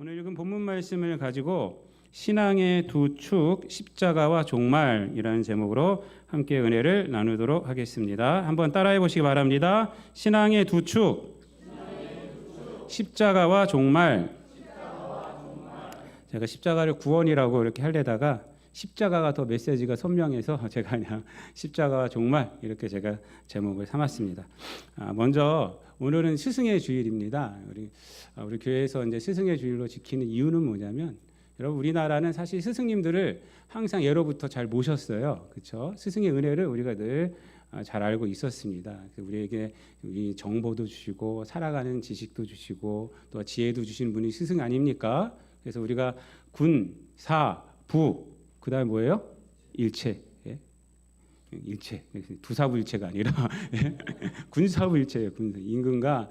오늘 읽은 본문 말씀을 가지고 신앙의 두 축, 십자가와 종말이라는 제목으로 함께 은혜를 나누도록 하겠습니다. 한번 따라해 보시기 바랍니다. 신앙의 두 축, 십자가와 종말. 제가 십자가를 구원이라고 이렇게 하려다가 십자가가 더 메시지가 선명해서 제가 그냥 십자가와 종말 이렇게 제가 제목을 삼았습니다. 먼저 오늘은 스승의 주일입니다. 우리 교회에서 이제 스승의 주일로 지키는 이유는 뭐냐면, 여러분 우리나라는 사실 스승님들을 항상 예로부터 잘 모셨어요. 그렇죠? 스승의 은혜를 우리가 늘 잘 알고 있었습니다. 우리에게 이 정보도 주시고 살아가는 지식도 주시고 또 지혜도 주신 분이 스승 아닙니까? 그래서 우리가 군, 사, 부, 그다음에 뭐예요? 일체. 일체, 두사부일체가 아니라 군사부일체예요. 임금과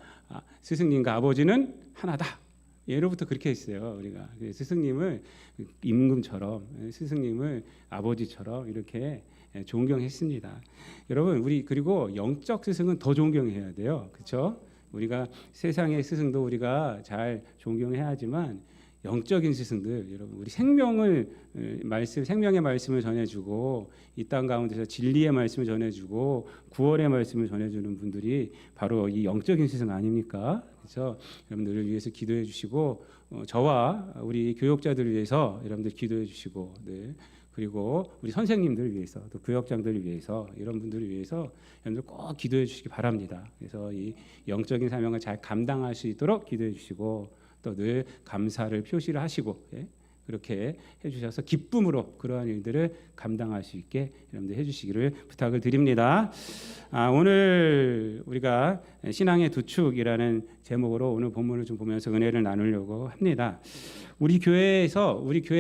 스승님과 아버지는 하나다. 예로부터 그렇게 했어요. 우리가 스승님을 임금처럼, 스승님을 아버지처럼 이렇게 존경했습니다. 여러분, 우리 그리고 영적 스승은 더 존경해야 돼요. 그렇죠? 우리가 세상의 스승도 우리가 잘 존경해야 하지만 영적인 스승들, 여러분 우리 생명의 말씀을 전해주고 이 땅 가운데서 진리의 말씀을 전해주고 구원의 말씀을 전해주는 분들이 바로 이 영적인 스승 아닙니까? 그래서 여러분들을 위해서 기도해 주시고 저와 우리 교역자들을 위해서 여러분들 기도해 주시고, 네. 그리고 우리 선생님들을 위해서 또 교역장들을 위해서 이런 분들을 위해서 여러분들 꼭 기도해 주시기 바랍니다. 그래서 이 영적인 사명을 잘 감당할 수 있도록 기도해 주시고 또 늘 감사를 표시를 하시고, 그렇게 해주셔서 기쁨으로 그러한 일들을 감당할 수 있게 여러분들 해주시기를 부탁을 드립니다. 오늘 우리가 신앙의 두 축이라는 제목으로 오늘 본문을 좀 보면서 은혜를 나누려고 합니다. 우리 교회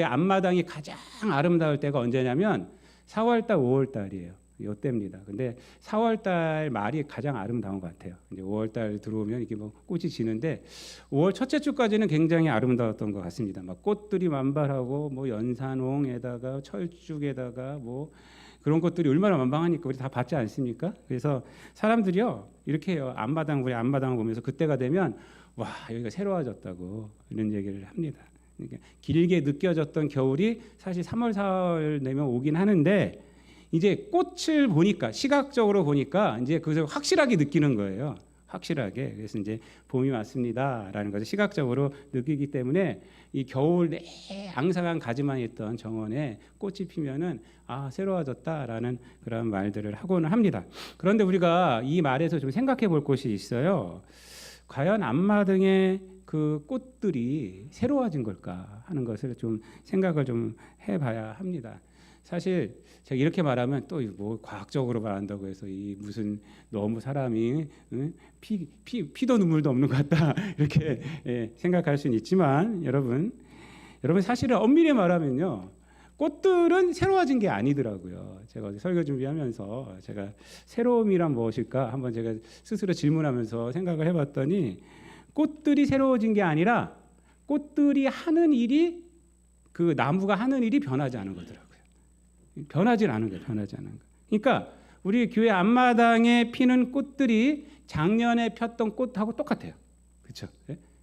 앞마당이 가장 아름다울 때가 언제냐면 4월달, 5월달이에요. 이때입니다. 근데 4월달 말이 가장 아름다운 것 같아요. 이제 5월달 들어오면 이게 뭐 꽃이 지는데 5월 첫째 주까지는 굉장히 아름다웠던 것 같습니다. 막 꽃들이 만발하고 뭐 연산홍에다가 철쭉에다가 뭐 그런 것들이 얼마나 만방하니까 우리 다 봤지 않습니까? 그래서 사람들이요 이렇게 해요. 우리 앞마당을 보면서 그때가 되면 와 여기가 새로워졌다고 이런 얘기를 합니다. 그러니까 길게 느껴졌던 겨울이 사실 3월, 4월 되면 오긴 하는데. 이제 꽃을 보니까 시각적으로 보니까 이제 그것을 확실하게 느끼는 거예요. 확실하게. 그래서 이제 봄이 왔습니다라는 것을 시각적으로 느끼기 때문에 이 겨울 내 앙상한 가지만 있던 정원에 꽃이 피면은 새로워졌다라는 그런 말들을 하고는 합니다. 그런데 우리가 이 말에서 좀 생각해 볼 것이 있어요. 과연 앞마당의 그 꽃들이 새로워진 걸까 하는 것을 좀 생각을 좀 해봐야 합니다. 사실 제가 이렇게 말하면 또 뭐 과학적으로 말한다고 해서 이 무슨 너무 사람이 피도 눈물도 없는 것 같다 이렇게 생각할 수는 있지만 여러분 사실은 엄밀히 말하면요 꽃들은 새로워진 게 아니더라고요. 제가 어제 설교 준비하면서 제가 새로움이란 무엇일까 한번 제가 스스로 질문하면서 생각을 해봤더니 꽃들이 새로워진 게 아니라 꽃들이 하는 일이 그 나무가 하는 일이 변하지 않은 거더라고요. 변하지 않은 거예요. 그러니까 우리 교회 앞마당에 피는 꽃들이 작년에 폈던 꽃하고 똑같아요. 그렇죠?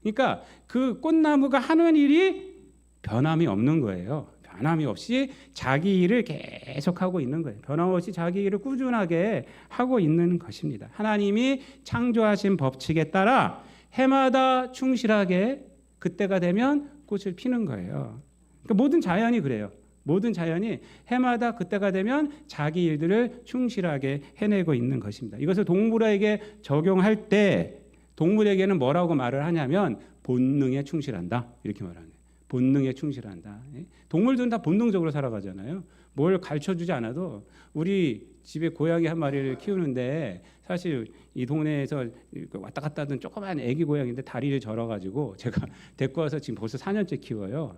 그러니까 그 꽃나무가 하는 일이 변함이 없는 거예요. 변함이 없이 자기 일을 계속하고 있는 거예요. 변함없이 자기 일을 꾸준하게 하고 있는 것입니다. 하나님이 창조하신 법칙에 따라 해마다 충실하게 그때가 되면 꽃을 피는 거예요. 그러니까 모든 자연이 그래요. 모든 자연이 해마다 그때가 되면 자기 일들을 충실하게 해내고 있는 것입니다. 이것을 동물에게 적용할 때 동물에게는 뭐라고 말을 하냐면 본능에 충실한다 이렇게 말하는 거예요. 본능에 충실한다. 동물들은 다 본능적으로 살아가잖아요. 뭘 가르쳐주지 않아도 우리 집에 고양이 한 마리를 키우는데 사실 이 동네에서 왔다 갔다 하던 조그만 애기 고양이인데 다리를 절어가지고 제가 데리고 와서 지금 벌써 4년째 키워요.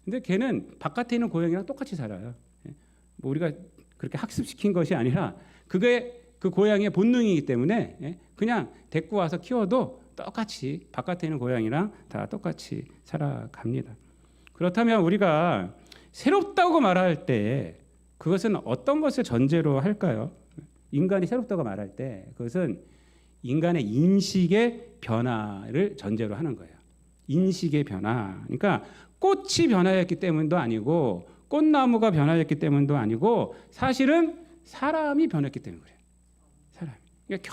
근데 걔는 바깥에 있는 고양이랑 똑같이 살아요. 뭐 우리가 그렇게 학습시킨 것이 아니라 그게 그 고양이의 본능이기 때문에 그냥 데리고 와서 키워도 똑같이 바깥에 있는 고양이랑 다 똑같이 살아갑니다. 그렇다면 우리가 새롭다고 말할 때 그것은 어떤 것을 전제로 할까요? 인간이 새롭다고 말할 때 그것은 인간의 인식의 변화를 전제로 하는 거예요. 인식의 변화. 그러니까 꽃이 변화했기 때문도 아니고 꽃나무가 변화했기 때문도 아니고 사실은 사람이 변했기 때문에 그래요. 사람. 그러니까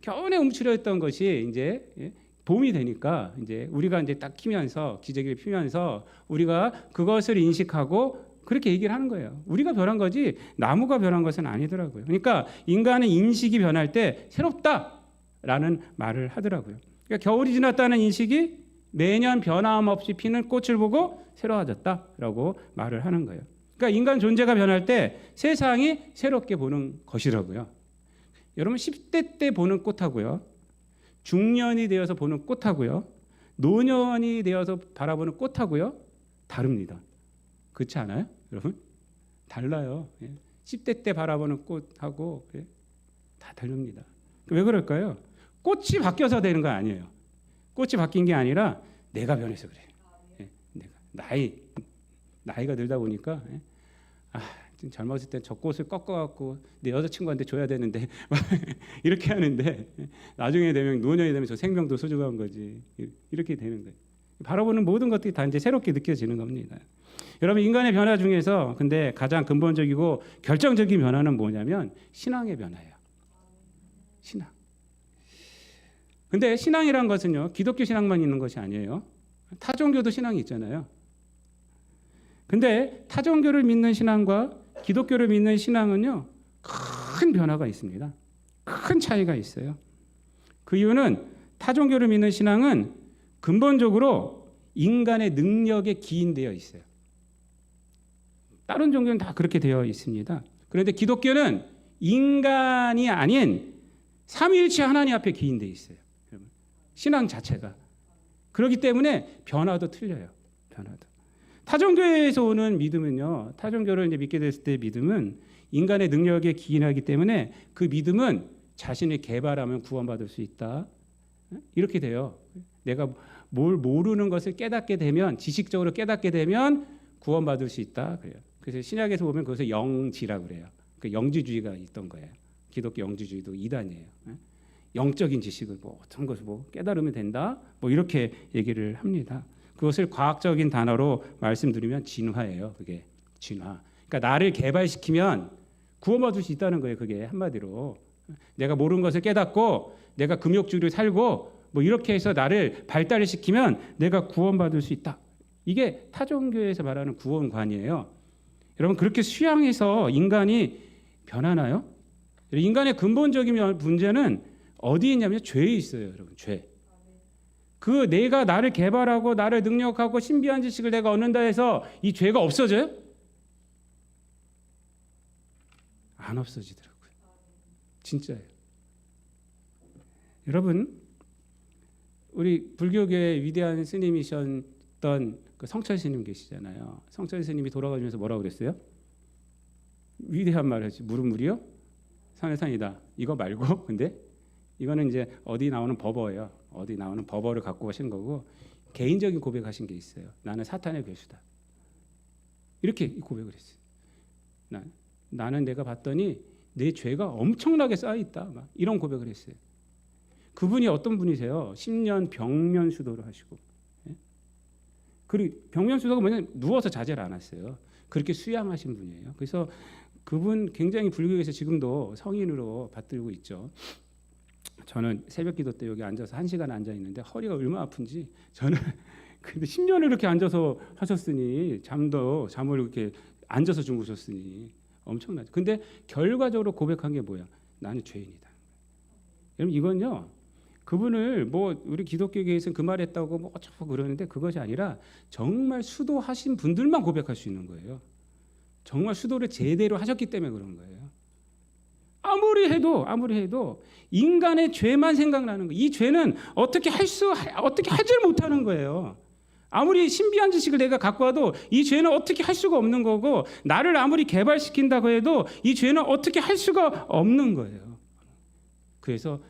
겨우내 움츠렸던 것이 이제 봄이 되니까 이제 우리가 이제 딱 키면서 기저귀를 피면서 우리가 그것을 인식하고 그렇게 얘기를 하는 거예요. 우리가 변한 거지 나무가 변한 것은 아니더라고요. 그러니까 인간의 인식이 변할 때 새롭다라는 말을 하더라고요. 그러니까 겨울이 지났다는 인식이 매년 변함없이 피는 꽃을 보고 새로워졌다라고 말을 하는 거예요. 그러니까 인간 존재가 변할 때 세상이 새롭게 보는 것이라고요. 여러분 10대 때 보는 꽃하고요, 중년이 되어서 보는 꽃하고요, 노년이 되어서 바라보는 꽃하고요 다릅니다. 그렇지 않아요? 여러분? 달라요. 10대 때 바라보는 꽃하고 다 다릅니다. 왜 그럴까요? 꽃이 바뀌어서 되는 거 아니에요. 꽃이 바뀐 게 아니라 내가 변해서 그래요. 내가 나이가 들다 보니까 젊었을 때 저 꽃을 꺾어갖고 내 여자친구한테 줘야 되는데 이렇게 하는데 나중에 되면 노년이 되면 저 생명도 소중한 거지. 이렇게 되는 거예요. 바라보는 모든 것들이 다 이제 새롭게 느껴지는 겁니다. 여러분 인간의 변화 중에서 근데 가장 근본적이고 결정적인 변화는 뭐냐면 신앙의 변화예요. 신앙. 근데 신앙이란 것은요 기독교 신앙만 있는 것이 아니에요. 타종교도 신앙이 있잖아요. 근데 타종교를 믿는 신앙과 기독교를 믿는 신앙은요 큰 변화가 있습니다. 큰 차이가 있어요. 그 이유는 타종교를 믿는 신앙은 근본적으로 인간의 능력에 기인되어 있어요. 다른 종교는 다 그렇게 되어 있습니다. 그런데 기독교는 인간이 아닌 삼위일체 하나님 앞에 기인되어 있어요. 신앙 자체가. 그렇기 때문에 변화도 틀려요. 변화도. 타종교에서 오는 믿음은요, 타종교를 이제 믿게 됐을 때 믿음은 인간의 능력에 기인하기 때문에 그 믿음은 자신이 개발하면 구원받을 수 있다. 이렇게 돼요. 내가 뭘 모르는 것을 깨닫게 되면, 지식적으로 깨닫게 되면 구원받을 수 있다. 그래요. 그래서 신약에서 보면 그것을 영지라고 그래요. 그 영지주의가 있던 거예요. 기독교 영지주의도 이단이에요. 영적인 지식을 뭐 어떤 것을 뭐 깨달으면 된다. 뭐 이렇게 얘기를 합니다. 그것을 과학적인 단어로 말씀드리면 진화예요. 그게 진화. 그러니까 나를 개발시키면 구원받을 수 있다는 거예요. 그게 한마디로 내가 모르는 것을 깨닫고 내가 금욕주의를 살고 뭐 이렇게 해서 나를 발달을 시키면 내가 구원받을 수 있다. 이게 타종교에서 말하는 구원관이에요. 여러분 그렇게 수양해서 인간이 변하나요? 인간의 근본적인 문제는 어디에 있냐면 죄에 있어요. 여러분 죄. 그 내가 나를 개발하고 나를 능력하고 신비한 지식을 내가 얻는다 해서 이 죄가 없어져요? 안 없어지더라고요. 진짜예요. 여러분 우리 불교계의 위대한 스님이셨던 그 성철 스님 계시잖아요. 성철 스님이 돌아가시면서 뭐라고 그랬어요? 위대한 말을 했지. 물은 물이요? 산은 산이다. 이거 말고 근데 이거는 이제 어디 나오는 법어예요. 어디 나오는 법어를 갖고 오신 거고 개인적인 고백하신 게 있어요. 나는 사탄의 괴수다. 이렇게 고백을 했어요. 나는 내가 봤더니 내 죄가 엄청나게 쌓여 있다. 막 이런 고백을 했어요. 그분이 어떤 분이세요? 10년 병면 수도를 하시고, 그리고 병면 수도가 뭐냐면 누워서 자제를 안 했어요. 그렇게 수양하신 분이에요. 그래서 그분 굉장히 불교에서 지금도 성인으로 받들고 있죠. 저는 새벽기도 때 여기 앉아서 1시간 앉아 있는데 허리가 얼마나 아픈지 저는 근데 10년을 이렇게 앉아서 하셨으니 잠을 이렇게 앉아서 주무셨으니 엄청나죠. 근데 결과적으로 고백한 게 뭐야? 나는 죄인이다. 여러분 이건요. 그분을 뭐 우리 기독교계에서는 그 말했다고 뭐 어쩌고 그러는데 그것이 아니라 정말 수도하신 분들만 고백할 수 있는 거예요. 정말 수도를 제대로 하셨기 때문에 그런 거예요. 아무리 해도 인간의 죄만 생각나는 거예요. 이 죄는 어떻게 하질 못하는 거예요. 아무리 신비한 지식을 내가 갖고 와도 이 죄는 어떻게 할 수가 없는 거고 나를 아무리 개발시킨다고 해도 이 죄는 어떻게 할 수가 없는 거예요. 그래서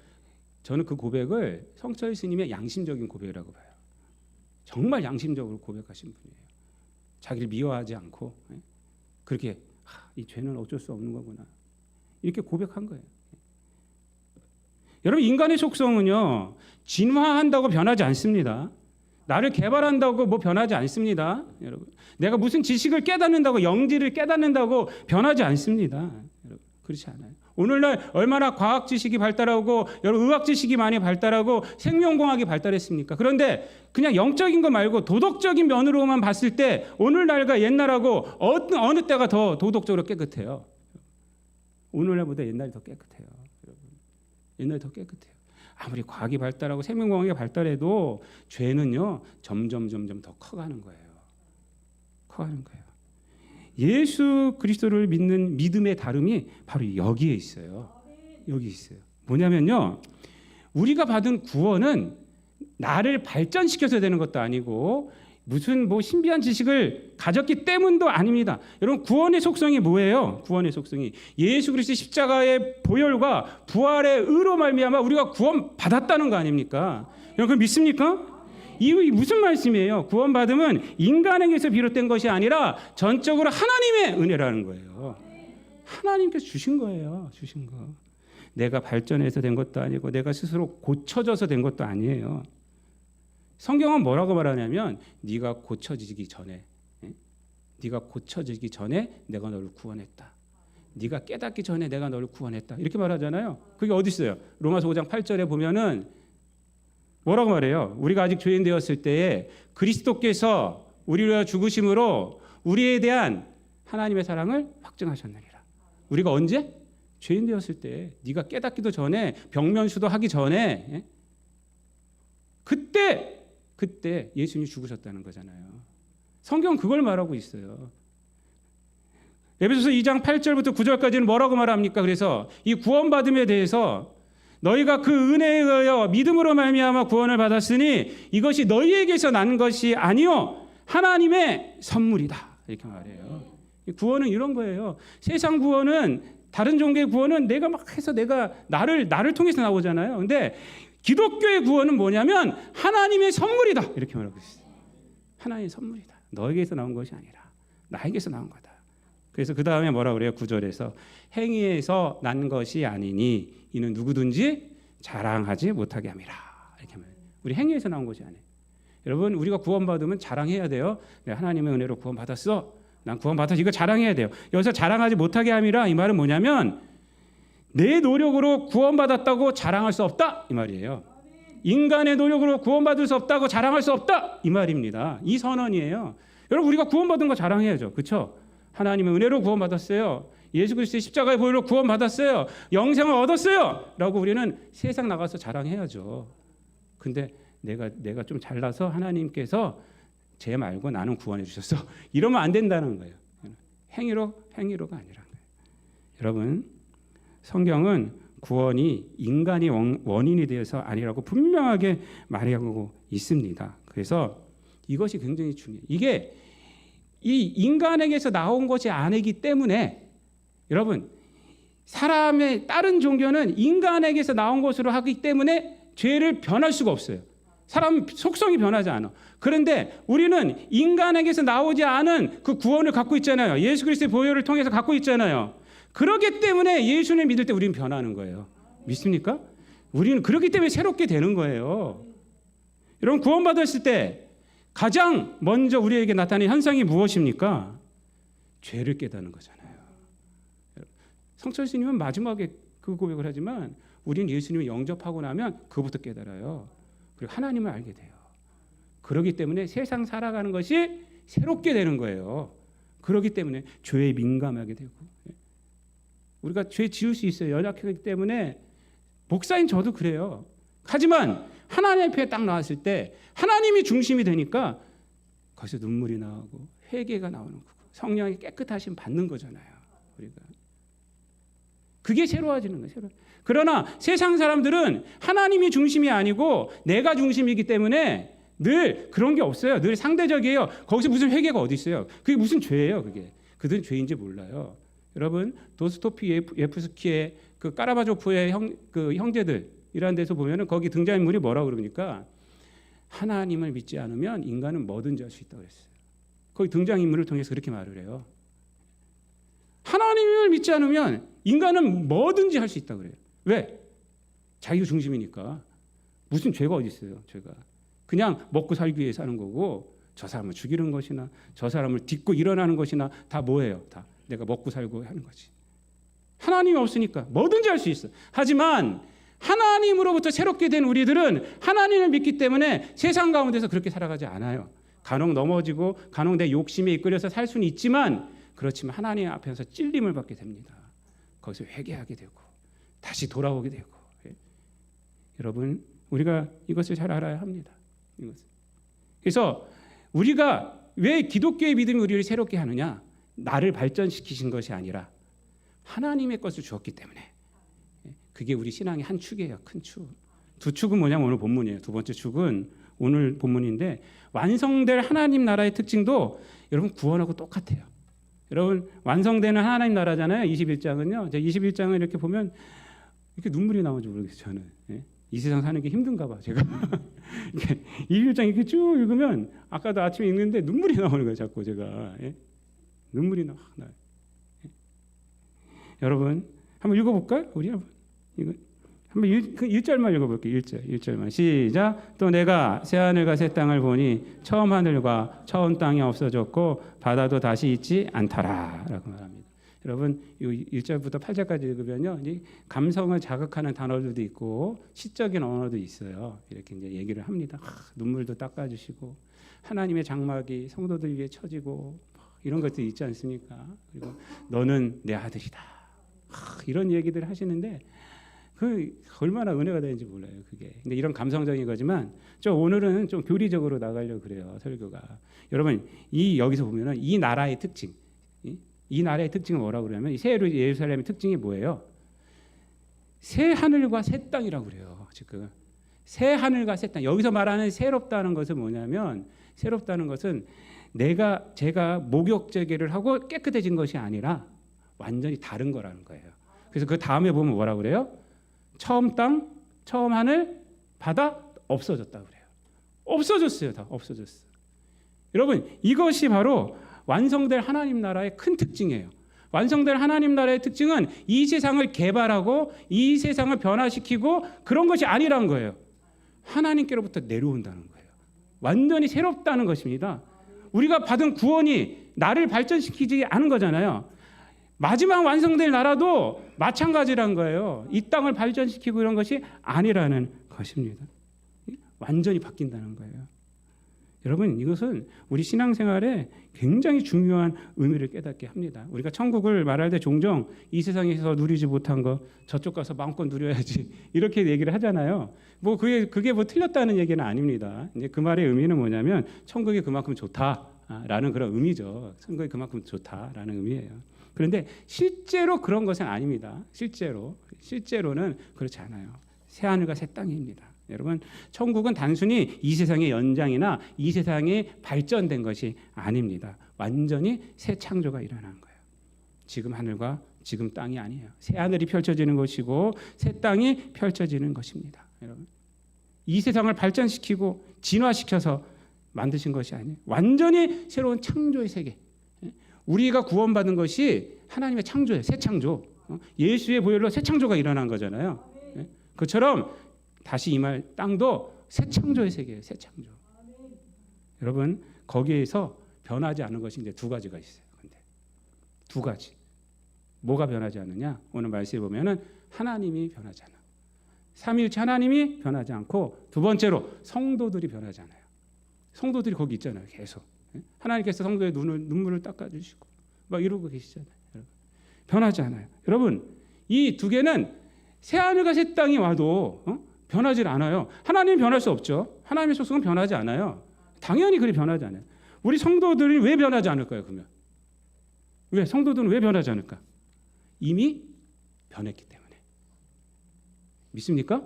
저는 그 고백을 성철 스님의 양심적인 고백이라고 봐요. 정말 양심적으로 고백하신 분이에요. 자기를 미워하지 않고 그렇게 이 죄는 어쩔 수 없는 거구나. 이렇게 고백한 거예요. 여러분 인간의 속성은요. 진화한다고 변하지 않습니다. 나를 개발한다고 뭐 변하지 않습니다. 여러분. 내가 무슨 지식을 깨닫는다고, 영지를 깨닫는다고 변하지 않습니다. 여러분. 그렇지 않아요. 오늘날 얼마나 과학 지식이 발달하고 여러 의학 지식이 많이 발달하고 생명공학이 발달했습니까? 그런데 그냥 영적인 거 말고 도덕적인 면으로만 봤을 때 오늘날과 옛날하고 어느 때가 더 도덕적으로 깨끗해요? 오늘날보다 옛날이 더 깨끗해요. 여러분. 옛날이 더 깨끗해요. 아무리 과학이 발달하고 생명공학이 발달해도 죄는요 점점 더 커가는 거예요. 커가는 거예요. 예수 그리스도를 믿는 믿음의 다름이 바로 여기에 있어요. 여기 있어요. 뭐냐면요, 우리가 받은 구원은 나를 발전시켜서 되는 것도 아니고 무슨 뭐 신비한 지식을 가졌기 때문도 아닙니다. 여러분, 구원의 속성이 뭐예요? 구원의 속성이 예수 그리스도의 십자가의 보혈과 부활의 의로 말미암아 우리가 구원 받았다는 거 아닙니까? 여러분, 그걸 믿습니까? 이 무슨 말씀이에요? 구원받음은 인간에게서 비롯된 것이 아니라 전적으로 하나님의 은혜라는 거예요. 하나님께서 주신 거예요. 주신 거. 내가 발전해서 된 것도 아니고 내가 스스로 고쳐져서 된 것도 아니에요. 성경은 뭐라고 말하냐면 네가 고쳐지기 전에, 네가 고쳐지기 전에 내가 너를 구원했다. 네가 깨닫기 전에 내가 너를 구원했다. 이렇게 말하잖아요. 그게 어디 있어요? 로마서 5장 8절에 보면은 뭐라고 말해요? 우리가 아직 죄인 되었을 때에 그리스도께서 우리를 위하여 죽으심으로 우리에 대한 하나님의 사랑을 확증하셨느니라. 우리가 언제? 죄인 되었을 때, 네가 깨닫기도 전에, 병면수도 하기 전에, 그때 예수님이 죽으셨다는 거잖아요. 성경은 그걸 말하고 있어요. 에베소서 2장 8절부터 9절까지는 뭐라고 말합니까? 그래서 이 구원받음에 대해서 너희가 그 은혜에 의하여 믿음으로 말미암아 구원을 받았으니 이것이 너희에게서 난 것이 아니요 하나님의 선물이다. 이렇게 말해요. 구원은 이런 거예요. 세상 구원은, 다른 종교의 구원은 내가 막 해서 내가 나를 통해서 나오잖아요. 근데 기독교의 구원은 뭐냐면 하나님의 선물이다. 이렇게 말하고 있어요. 하나님의 선물이다. 너에게서 나온 것이 아니라 나에게서 나온 거다. 그래서 그 다음에 뭐라 그래요? 9절에서 행위에서 난 것이 아니니 이는 누구든지 자랑하지 못하게 함이라. 이렇게 말해요. 우리 행위에서 나온 것이 아니에요. 여러분, 우리가 구원받으면 자랑해야 돼요. 내가 하나님의 은혜로 구원받았어. 난 구원받았어. 이거 자랑해야 돼요. 여기서 자랑하지 못하게 함이라, 이 말은 뭐냐면 내 노력으로 구원받았다고 자랑할 수 없다, 이 말이에요. 인간의 노력으로 구원받을 수 없다고 자랑할 수 없다, 이 말입니다. 이 선언이에요. 여러분, 우리가 구원받은 거 자랑해야죠. 그렇죠? 하나님의 은혜로 구원받았어요. 예수 그리스도의 십자가의 보혈로 구원받았어요. 영생을 얻었어요. 라고 우리는 세상 나가서 자랑해야죠. 근데 내가 좀 잘나서 하나님께서 쟤 말고 나는 구원해 주셨어. 이러면 안 된다는 거예요. 행위로가 아니라. 여러분, 성경은 구원이 인간이 원인이 되어서 아니라고 분명하게 말하고 있습니다. 그래서 이것이 굉장히 중요해요. 이게 이 인간에게서 나온 것이 아니기 때문에, 여러분, 사람의 다른 종교는 인간에게서 나온 것으로 하기 때문에 죄를 변할 수가 없어요. 사람 속성이 변하지 않아. 그런데 우리는 인간에게서 나오지 않은 그 구원을 갖고 있잖아요. 예수 그리스도의 보혈을 통해서 갖고 있잖아요. 그렇기 때문에 예수님 믿을 때 우리는 변하는 거예요. 믿습니까? 우리는 그렇기 때문에 새롭게 되는 거예요. 여러분, 구원받았을 때 가장 먼저 우리에게 나타나는 현상이 무엇입니까? 죄를 깨닫는 거잖아요. 성철 스님은 마지막에 그 고백을 하지만 우리는 예수님을 영접하고 나면 그것부터 깨달아요. 그리고 하나님을 알게 돼요. 그렇기 때문에 세상 살아가는 것이 새롭게 되는 거예요. 그렇기 때문에 죄에 민감하게 되고, 우리가 죄 지을 수 있어요. 연약하기 때문에. 목사인 저도 그래요. 하지만 하나님 앞에 딱 나왔을 때 하나님이 중심이 되니까 거기서 눈물이 나오고 회개가 나오는 거고 성령의 깨끗하심 받는 거잖아요. 우리가. 그게 새로워지는 거예요. 그러나 세상 사람들은 하나님이 중심이 아니고 내가 중심이기 때문에 늘 그런 게 없어요. 늘 상대적이에요. 거기서 무슨 회개가 어디 있어요? 그게 무슨 죄예요, 그게. 그들은 죄인지 몰라요. 여러분, 도스토피예프스키의 그 까라바조프의 형제들 이라는 데서 보면은 거기 등장인물이 뭐라고 그러니까 하나님을 믿지 않으면 인간은 뭐든지 할 수 있다고 그랬어요. 거기 등장인물을 통해서 그렇게 말을 해요. 하나님을 믿지 않으면 인간은 뭐든지 할 수 있다고 그래요. 왜? 자기 중심이니까. 무슨 죄가 어디 있어요, 죄가. 그냥 먹고 살기 위해 사는 거고, 저 사람을 죽이는 것이나 저 사람을 딛고 일어나는 것이나 다 뭐예요? 다 내가 먹고 살고 하는 거지. 하나님이 없으니까 뭐든지 할 수 있어. 하지만 하나님으로부터 새롭게 된 우리들은 하나님을 믿기 때문에 세상 가운데서 그렇게 살아가지 않아요. 간혹 넘어지고 간혹 내 욕심에 이끌려서 살 수는 있지만, 그렇지만 하나님 앞에서 찔림을 받게 됩니다. 거기서 회개하게 되고 다시 돌아오게 되고. 여러분, 우리가 이것을 잘 알아야 합니다. 이것을. 그래서 우리가 왜 기독교의 믿음이 우리를 새롭게 하느냐? 나를 발전시키신 것이 아니라 하나님의 것을 주었기 때문에. 그게 우리 신앙의 한 축이에요. 큰 축. 두 축은 뭐냐면 오늘 본문이에요. 두 번째 축은 오늘 본문인데, 완성될 하나님 나라의 특징도 여러분 구원하고 똑같아요. 여러분, 완성되는 하나님 나라잖아요. 21장은요. 21장을 이렇게 보면 이렇게 눈물이 나오는지 모르겠어요. 저는. 이 세상 사는 게 힘든가 봐. 제가 21장 이렇게 쭉 읽으면, 아까도 아침에 읽는데 눈물이 나오는 거예요. 자꾸 제가. 눈물이 나와요. 여러분, 한번 읽어볼까요? 우리 한번 이거 한번 1절만 읽어볼게요. 1절만 시작. 또 내가 새 하늘과 새 땅을 보니 처음 하늘과 처음 땅이 없어졌고 바다도 다시 있지 않더라 라고 말합니다. 여러분, 이 1절부터 8절까지 읽으면요, 이 감성을 자극하는 단어들도 있고 시적인 언어도 있어요. 이렇게 이제 얘기를 합니다. 눈물도 닦아주시고 하나님의 장막이 성도들 위에 쳐지고 이런 것들이 있지 않습니까? 그리고 너는 내 아들이다. 이런 얘기들 하시는데 그 얼마나 은혜가 되는지 몰라요. 그게. 근데 이런 감성적인 거지만 오늘은 좀 교리적으로 나가려고 그래요. 설교가. 여러분, 이 여기서 보면은 이 나라의 특징, 이 나라의 특징은 뭐라고 그러냐면, 이 새 예루살렘의 특징이 뭐예요? 새 하늘과 새 땅이라고 그래요. 지금 새 하늘과 새 땅. 여기서 말하는 새롭다는 것은 뭐냐면, 새롭다는 것은 제가 목욕제계를 하고 깨끗해진 것이 아니라 완전히 다른 거라는 거예요. 그래서 그 다음에 보면 뭐라고 그래요? 처음 땅, 처음 하늘, 바다 없어졌다 그래요. 없어졌어요. 다 없어졌어요. 여러분, 이것이 바로 완성될 하나님 나라의 큰 특징이에요. 완성될 하나님 나라의 특징은 이 세상을 개발하고 이 세상을 변화시키고 그런 것이 아니란 거예요. 하나님께로부터 내려온다는 거예요. 완전히 새롭다는 것입니다. 우리가 받은 구원이 나를 발전시키지 않은 거잖아요. 마지막 완성될 나라도 마찬가지란 거예요. 이 땅을 발전시키고 이런 것이 아니라는 것입니다. 완전히 바뀐다는 거예요. 여러분, 이것은 우리 신앙생활에 굉장히 중요한 의미를 깨닫게 합니다. 우리가 천국을 말할 때 종종 이 세상에서 누리지 못한 거 저쪽 가서 마음껏 누려야지 이렇게 얘기를 하잖아요. 뭐 그게 뭐 틀렸다는 얘기는 아닙니다. 이제 그 말의 의미는 뭐냐면 천국이 그만큼 좋다라는 그런 의미죠. 천국이 그만큼 좋다라는 의미예요. 그런데 실제로 그런 것은 아닙니다. 실제로는 그렇지 않아요. 새 하늘과 새 땅입니다. 여러분, 천국은 단순히 이 세상의 연장이나 이 세상이 발전된 것이 아닙니다. 완전히 새 창조가 일어난 거예요. 지금 하늘과 지금 땅이 아니에요. 새 하늘이 펼쳐지는 것이고 새 땅이 펼쳐지는 것입니다. 여러분, 이 세상을 발전시키고 진화시켜서 만드신 것이 아니에요. 완전히 새로운 창조의 세계. 우리가 구원받은 것이 하나님의 창조예요. 새 창조. 예수의 보혈로 새 창조가 일어난 거잖아요. 그처럼 다시 이 말 땅도 새 창조의 세계예요. 새 창조. 여러분, 거기에서 변하지 않은 것이 이제 두 가지가 있어요. 근데 두 가지. 뭐가 변하지 않느냐? 오늘 말씀에 보면은 하나님이 변하지 않아. 삼위일체 하나님이 변하지 않고, 두 번째로 성도들이 변하지 않아요. 성도들이 거기 있잖아요. 계속. 하나님께서 성도의 눈물을 닦아주시고 막 이러고 계시잖아요. 여러분. 변하지 않아요. 여러분, 이 두 개는 새 하늘과 새 땅이 와도 변하지 않아요. 하나님이 변할 수 없죠. 하나님의 속성은 변하지 않아요. 당연히 그리 변하지 않아요. 우리 성도들이 왜 변하지 않을까요? 그러면 왜 성도들은 왜 변하지 않을까? 이미 변했기 때문에. 믿습니까?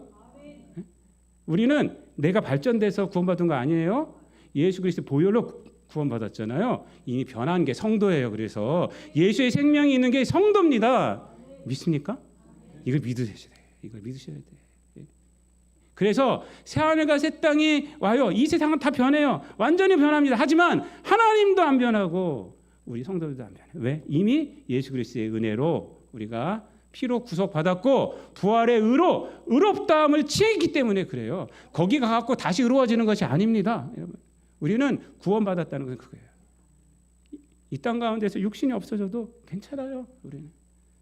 우리는 내가 발전돼서 구원받은 거 아니에요. 예수 그리스도 보혈로 구원받았잖아요. 이미 변한 게 성도예요. 그래서 예수의 생명이 있는 게 성도입니다. 믿습니까? 이걸 믿으셔야 돼요. 이걸 믿으셔야 돼요. 그래서 새 하늘과 새 땅이 와요. 이 세상은 다 변해요. 완전히 변합니다. 하지만 하나님도 안 변하고 우리 성도들도 안 변해요. 왜? 이미 예수 그리스도의 은혜로 우리가 피로 구속받았고 부활의 의로 의롭다함을 취했기 때문에 그래요. 거기 가갖고 다시 의로워지는 것이 아닙니다. 여러분, 우리는 구원받았다는 건 그거예요. 이 땅 가운데서 육신이 없어져도 괜찮아요. 우리는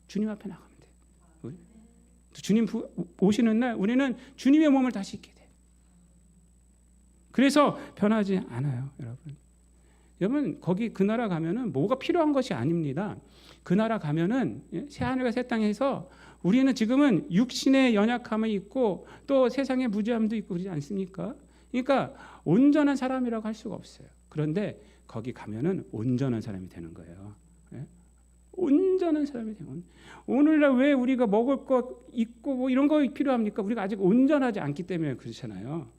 주님 앞에 나가면 돼요. 주님 오시는 날 우리는 주님의 몸을 다시 입게 돼요. 그래서 변하지 않아요, 여러분. 여러분, 거기 그 나라 가면은 뭐가 필요한 것이 아닙니다. 그 나라 가면은 새 하늘과 새 땅에서 우리는 지금은 육신의 연약함이 있고 또 세상의 무지함도 있고 그러지 않습니까? 그러니까 온전한 사람이라고 할 수가 없어요. 그런데 거기 가면은 온전한 사람이 되는 거예요. 온전한 사람이 되는 거예요. 오늘날 왜 우리가 먹을 것 있고 뭐 이런 거 필요합니까? 우리가 아직 온전하지 않기 때문에 그렇잖아요.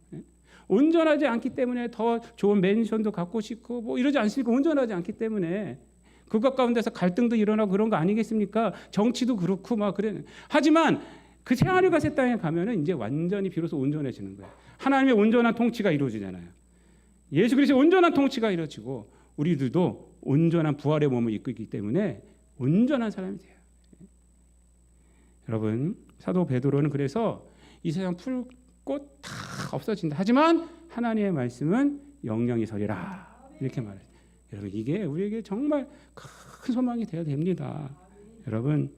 온전하지 않기 때문에 더 좋은 맨션도 갖고 싶고 뭐 이러지 않습니까? 온전하지 않기 때문에 그것 가운데서 갈등도 일어나고 그런 거 아니겠습니까? 정치도 그렇고 막 그래. 하지만 그 새하늘과 새 땅에 가면은 이제 완전히 비로소 온전해지는 거예요. 하나님의 온전한 통치가 이루어지잖아요. 예수 그리스도의 온전한 통치가 이루어지고 우리들도 온전한 부활의 몸을 입고 있기 때문에 온전한 사람이 돼요. 여러분, 사도 베드로는 그래서 이 세상 풀꽃 다 없어진다. 하지만 하나님의 말씀은 영영이 서리라. 이렇게 말해요. 여러분, 이게 우리에게 정말 큰 소망이 되어야 됩니다. 여러분,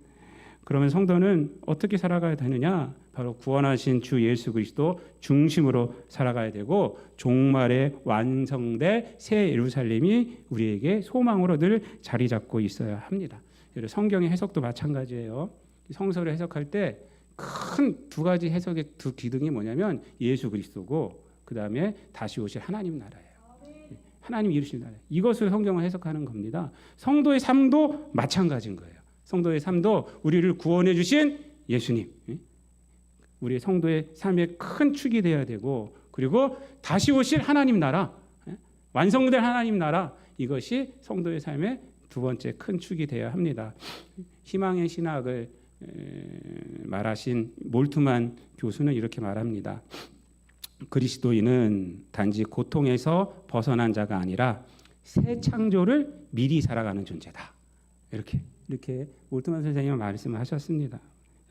그러면 성도는 어떻게 살아가야 되느냐? 바로 구원하신 주 예수 그리스도 중심으로 살아가야 되고 종말에 완성될 새 예루살렘이 우리에게 소망으로 늘 자리 잡고 있어야 합니다. 성경의 해석도 마찬가지예요. 성서를 해석할 때 큰 두 가지 해석의 두 기둥이 뭐냐면 예수 그리스도고 그 다음에 다시 오실 하나님 나라예요. 하나님 이루신 나라. 이것을 성경을 해석하는 겁니다. 성도의 삶도 마찬가지인 거예요. 성도의 삶도 우리를 구원해 주신 예수님, 우리 성도의 삶의 큰 축이 되어야 되고 그리고 다시 오실 하나님 나라, 완성될 하나님 나라, 이것이 성도의 삶의 두 번째 큰 축이 되어야 합니다. 희망의 신학을 말하신 몰트만 교수는 이렇게 말합니다. 그리스도인은 단지 고통에서 벗어난 자가 아니라 새 창조를 미리 살아가는 존재다. 이렇게 몰트만 선생님은 말씀을 하셨습니다.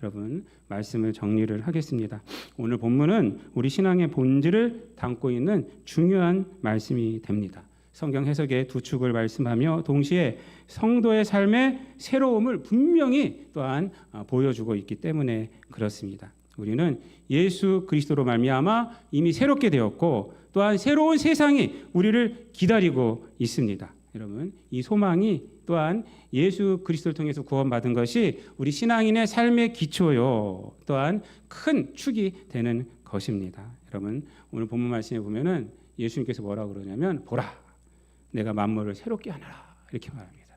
여러분, 말씀을 정리를 하겠습니다. 오늘 본문은 우리 신앙의 본질을 담고 있는 중요한 말씀이 됩니다. 성경 해석의 두 축을 말씀하며 동시에 성도의 삶의 새로움을 분명히 또한 보여주고 있기 때문에 그렇습니다. 우리는 예수 그리스도로 말미암아 이미 새롭게 되었고 또한 새로운 세상이 우리를 기다리고 있습니다. 여러분, 이 소망이 또한 예수 그리스도를 통해서 구원받은 것이 우리 신앙인의 삶의 기초요 또한 큰 축이 되는 것입니다. 여러분, 오늘 본문 말씀에 보면은 예수님께서 뭐라고 그러냐면 보라 내가 만물을 새롭게 하노라 이렇게 말합니다.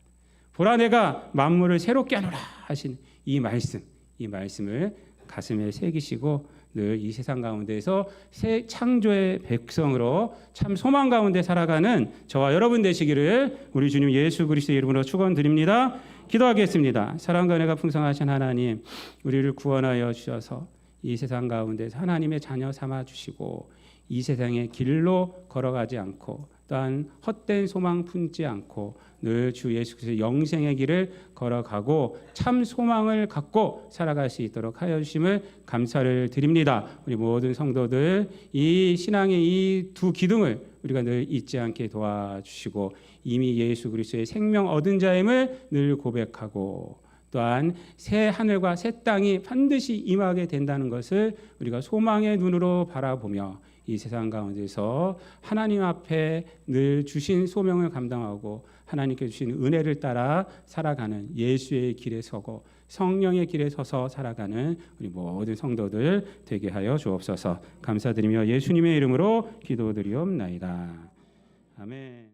보라 내가 만물을 새롭게 하노라 하신 이 말씀을 가슴에 새기시고 늘 이 세상 가운데에서 새 창조의 백성으로 참 소망 가운데 살아가는 저와 여러분 되시기를 우리 주님 예수 그리스도의 이름으로 축원드립니다. 기도하겠습니다. 사랑과 은혜가 풍성하신 하나님, 우리를 구원하여 주셔서 이 세상 가운데서 하나님의 자녀 삼아 주시고 이 세상의 길로 걸어가지 않고 또한 헛된 소망 품지 않고 늘 주 예수 그리스도의 영생의 길을 걸어가고 참 소망을 갖고 살아갈 수 있도록 하여 주심을 감사를 드립니다. 우리 모든 성도들 이 신앙의 이 두 기둥을 우리가 늘 잊지 않게 도와주시고 이미 예수 그리스도의 생명 얻은 자임을 늘 고백하고 또한 새 하늘과 새 땅이 반드시 임하게 된다는 것을 우리가 소망의 눈으로 바라보며 이 세상 가운데서 하나님 앞에 늘 주신 소명을 감당하고 하나님께 주신 은혜를 따라 살아가는 예수의 길에 서고 성령의 길에 서서 살아가는 우리 모든 성도들 되게 하여 주옵소서. 감사드리며 예수님의 이름으로 기도드리옵나이다. 아멘.